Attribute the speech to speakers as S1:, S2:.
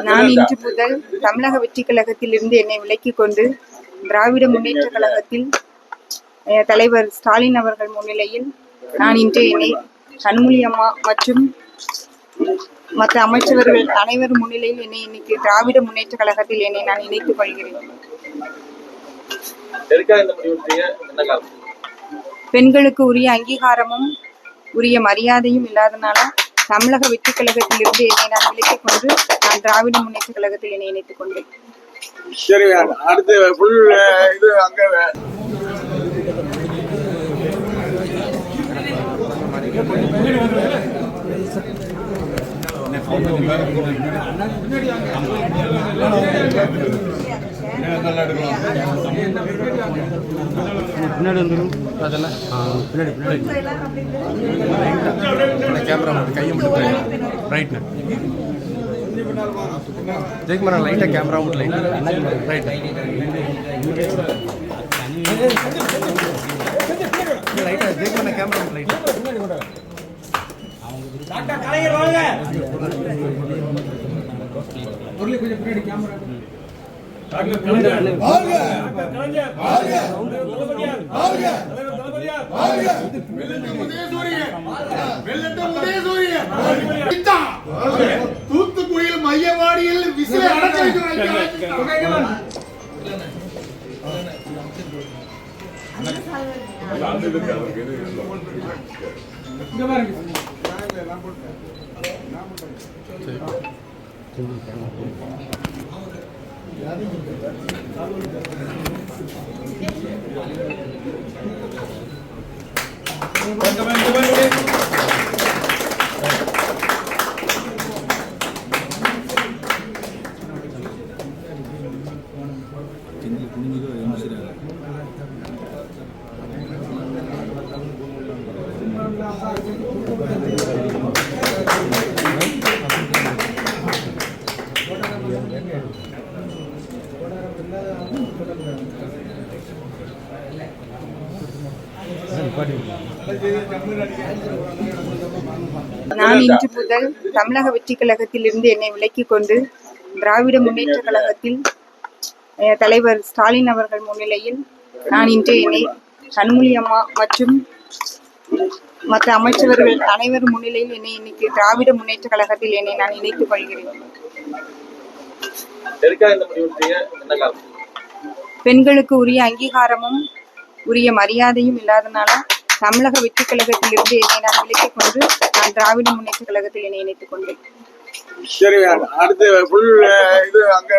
S1: நான் இன்று முதல் தமிழக வெற்றி கழகத்தில் இருந்து என்னை விலக்கிக் கொண்டு திராவிட முன்னேற்ற கழகத்தில் தலைவர் ஸ்டாலின் அவர்கள் முன்னிலையில் நான் இன்று என்னை கனிமொழி அம்மா மற்றும் மற்ற அமைச்சர்கள் அனைவரும் முன்னிலையில் என்னை இன்னைக்கு திராவிட முன்னேற்ற கழகத்தில் என்னை நான் இணைத்துக் கொள்கிறேன். பெண்களுக்கு உரிய அங்கீகாரமும் உரிய மரியாதையும் இல்லாதனால தமிழக வெற்றி கழகத்தில் இருந்து என்னை நான் விலக்கிக் கொண்டு நான் திராவிட முன்னேற்ற கழகத்தில் என்னை இணைத்துக் கொண்டேன்.
S2: சரி, அடுத்து இது அங்க
S3: பின்னாடி வந்துடும் அதெல்லாம் பின்னாடி பின்னாடி கேமரா மட்டும் கையை மட்டும் ரைட்ண்ணா ஜெயக்குமார் லைட்டாக கேமரா மட்டும் லைட் லைட்டாக ஜெயக்குமார் கேமரா மட்டும் லைட்
S2: தூத்துக்குடியில் மையவாடியில் விசிலை அடைச்சு
S1: நான் இன்று முதல் தமிழக வெற்றி கழகத்தில் இருந்து என்னை விலக்கிக் கொண்டு திராவிட முன்னேற்ற கழகத்தில் தலைவர் ஸ்டாலின் அவர்கள் முன்னிலையில் நான் இன்று என்னை கனிமொழி அம்மா மற்றும் மற்ற அமைச்சர்கள் அனைவரும் முன்னிலையில் என்னை இன்னைக்கு திராவிட முன்னேற்ற கழகத்தில் என்னை நான் இணைத்துக் கொள்கிறேன். பெண்களுக்கு உரிய அங்கீகாரமும் உரிய மரியாதையும் இல்லாதனால தமிழக வெற்றி கழகத்தில் இருந்து என்னை நான் விலக்கிக் கொண்டு நான் திராவிட முன்னேற்ற கழகத்தில் என்னை இணைத்துக் கொண்டேன்.
S2: சரி, அடுத்து இது அங்க